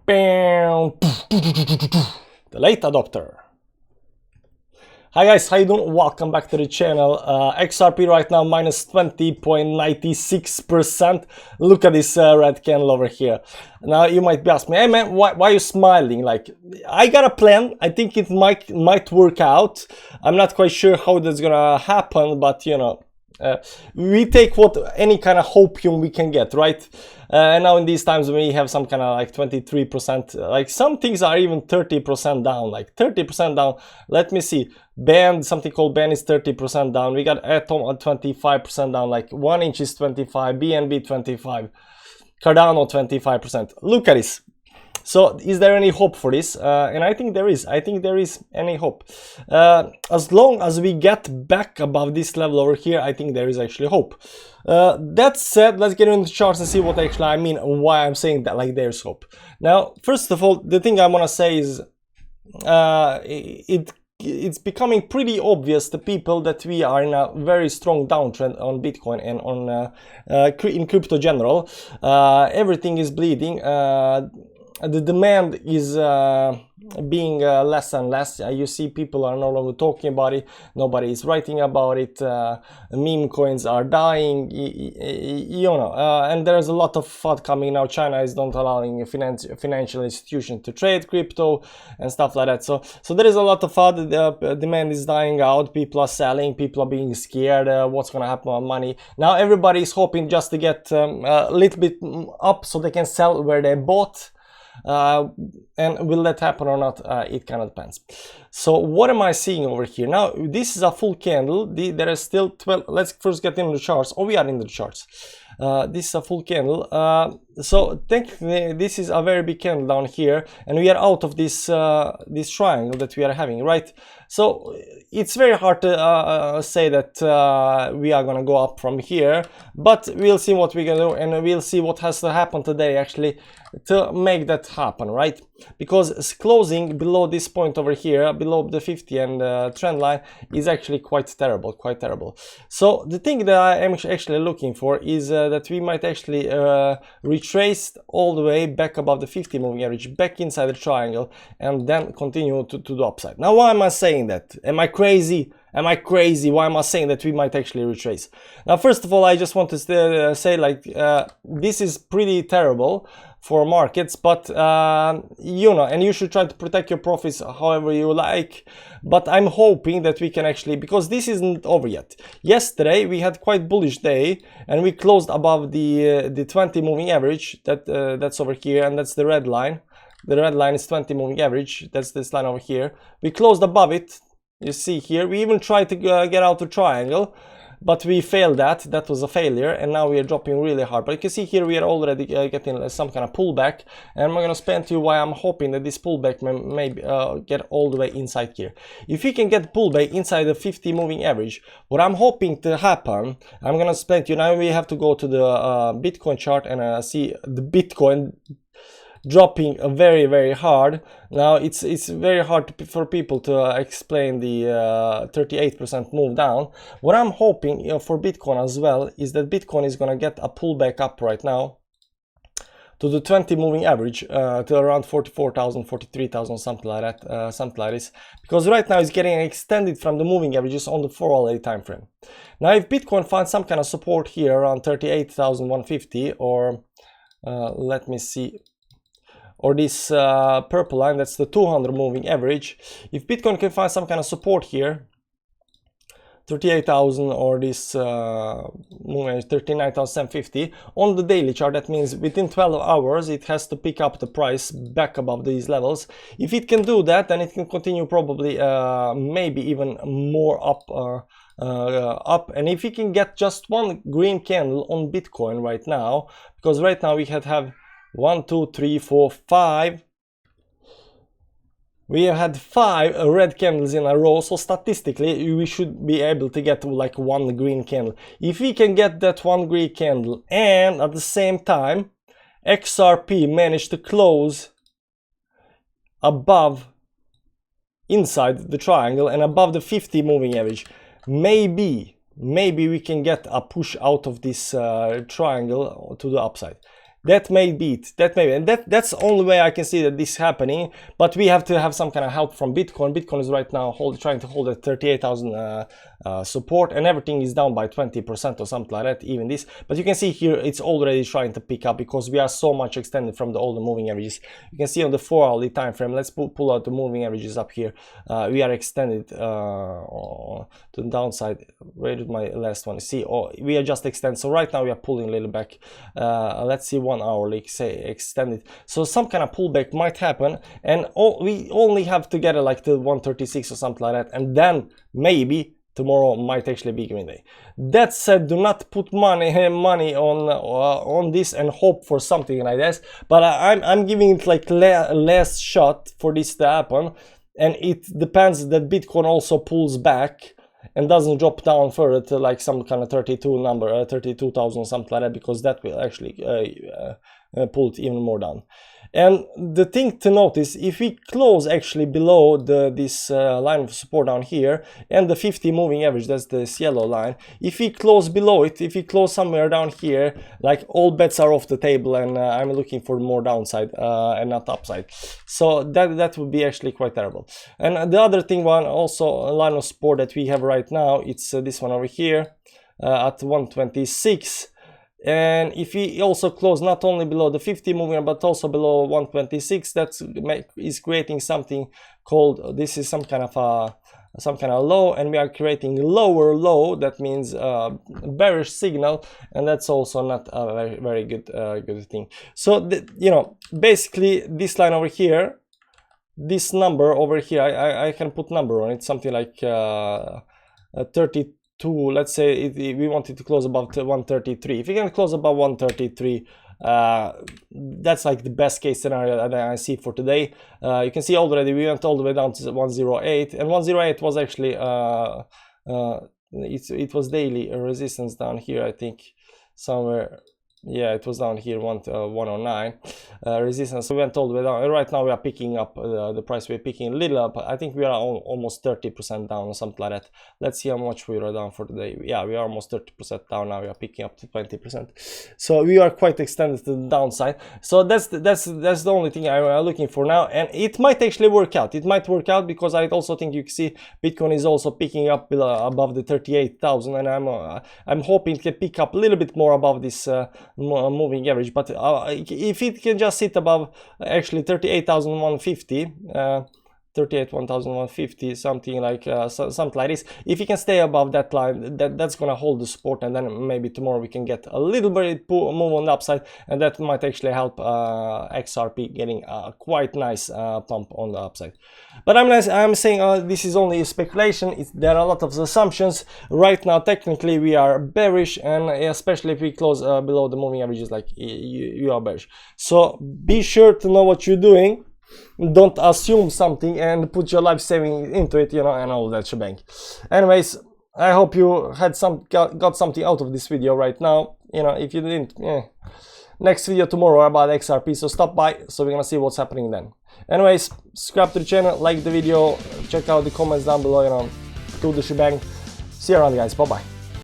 Bam. The late adopter. Hi guys, how you doing? Welcome back to the channel. XRP right now minus 20.96%. Look at this red candle over here. Now you might be asking me, hey man, why are you smiling? Like, I got a plan. I think it might work out. I'm not quite sure how that's gonna happen, but you know, we take any kind of hopium we can get, right? And now in these times we have some kind of like 23%, like some things are even 30% down, like 30% down. Let me see, band, something called band is 30% down. We got atom at 25% down, like 1 inch is 25, BNB 25, Cardano 25%. Look at this. So is there any hope for this? And I think there is. I think there is any hope. As long as we get back above this level over here, I think there is actually hope. That said, let's get into the charts and see what actually I mean and why I'm saying that like there's hope. Now, first of all, the thing I want to say is it's becoming pretty obvious to people that we are in a very strong downtrend on Bitcoin and on in crypto general. Everything is bleeding. The demand is being less and less. You see people are no longer talking about it, nobody is writing about it, meme coins are dying, you know, and there's a lot of FUD coming now. China is not allowing financial institutions to trade crypto and stuff like that, so there is a lot of FUD. The demand is dying out, people are selling, people are being scared what's gonna happen on money. Now everybody is hoping just to get a little bit up so they can sell where they bought. And will that happen or not? It kind of depends. So what am I seeing over here? Now this is a full candle. There is still 12. Let's first get into the charts. Oh, we are in the charts. This is a full candle. So technically this is a very big candle down here, and we are out of this this triangle that we are having, right? So it's very hard to say that we are gonna go up from here, but we'll see what we're gonna do, and we'll see what has to happen today actually to make that happen, right? Because closing below this point over here, below the 50 and trend line, is actually quite terrible, quite terrible. So the thing that I am actually looking for is that we might actually retrace all the way back above the 50 moving average, back inside the triangle, and then continue to the upside. Now why am I saying that? Am I crazy? Am I crazy? Why am I saying that we might actually retrace? Now first of all, I just want to say like this is pretty terrible for markets, but you know, and you should try to protect your profits however you like, but I'm hoping that we can actually, because this isn't over yet. Yesterday we had quite bullish day and we closed above the 20 moving average, that's over here, and that's the red line. The red line is 20 moving average, that's this line over here. We closed above it, you see here. We even tried to get out the triangle, but we failed that was a failure, and now we are dropping really hard. But you can see here we are already getting some kind of pullback, and I'm going to explain to you why I'm hoping that this pullback may get all the way inside here. If we can get pullback inside the 50 moving average, what I'm hoping to happen, I'm going to explain to you. Now we have to go to the Bitcoin chart and see the Bitcoin dropping very, very hard. Now it's very hard for people to explain the 38% move down. What I'm hoping for Bitcoin as well is that Bitcoin is gonna get a pullback up right now to the 20 moving average, to around 44,000, 43,000, something like that, something like this, because right now it's getting extended from the moving averages on the 4-hourly time frame. Now if Bitcoin finds some kind of support here around 38,150, or let me see, or this purple line, that's the 200 moving average. If Bitcoin can find some kind of support here, 38,000, or this 39,750 on the daily chart, that means within 12 hours it has to pick up the price back above these levels. If it can do that, then it can continue probably maybe even more up. And if we can get just one green candle on Bitcoin right now, because right now we have 1, 2, 3, 4, 5. We have had 5 red candles in a row, so statistically we should be able to get like one green candle. If we can get that one green candle, and at the same time XRP managed to close above, inside the triangle and above the 50 moving average, maybe we can get a push out of this triangle to the upside. That may be it. That may be, and that's the only way I can see that this is happening. But we have to have some kind of help from Bitcoin. Bitcoin is right now trying to hold at 38,000 support, and everything is down by 20% or something like that. Even this, but you can see here it's already trying to pick up because we are so much extended from all the moving averages. You can see on the 4-hourly time frame. Let's pull out the moving averages up here. We are extended to the downside. Where did my last one? See, we are just extended. So right now we are pulling a little back. Let's see 1 hourly, say extended. So some kind of pullback might happen, and we only have to get it like to 136 or something like that, and then maybe tomorrow might actually be green day. That said, do not put money on this and hope for something like this. But I'm giving it like less shot for this to happen, and it depends that Bitcoin also pulls back and doesn't drop down further to like some kind of 32,000 something like that, because that will actually pull it even more down. And the thing to notice, if we close actually below this line of support down here and the 50 moving average, that's this yellow line, if we close below it, if we close somewhere down here, like all bets are off the table, and I'm looking for more downside and not upside. So that would be actually quite terrible. And the other thing, also a line of support that we have right now, it's this one over here at 126. And if we also close not only below the 50 moving but also below 126, that is creating something called, this is some kind of low, and we are creating lower low. That means bearish signal, and that's also not a very good thing. So you know, basically this line over here, this number over here, I can put number on it, something like 32. Let's say we wanted to close above 133. If we can close above 133, that's like the best case scenario that I see for today. You can see already we went all the way down to 108, and 108 was actually it was daily resistance down here, I think somewhere. Yeah, it was down here, 109 resistance. So we went all the way down, and right now we are picking up the price. We're picking a little up. I think we are almost 30% down or something like that. Let's see how much we are down for today. Yeah, we are almost 30% down now. We are picking up to 20%. So we are quite extended to the downside. So that's the only thing I'm looking for now, and it might actually work out. It might work out because I also think you can see Bitcoin is also picking up above the 38,000, and I'm hoping it can pick up a little bit more above this moving average. But if it can just sit above actually 38,150, 38,150, something like something like this, if you can stay above that line, that's gonna hold the support, and then maybe tomorrow we can get a little bit move on the upside, and that might actually help XRP getting a quite nice pump on the upside. But I'm saying this is only speculation. There are a lot of assumptions right now. Technically we are bearish, and especially if we close below the moving averages, like you are bearish. So be sure to know what you're doing. Don't assume something and put your life saving into it, you know, and all that shebang. Anyways, I hope you had got something out of this video right now. You know, if you didn't, next video tomorrow about XRP, so stop by, so we're gonna see what's happening then. Anyways, subscribe to the channel, like the video, check out the comments down below, you know, do the shebang. See you around, guys. Bye bye.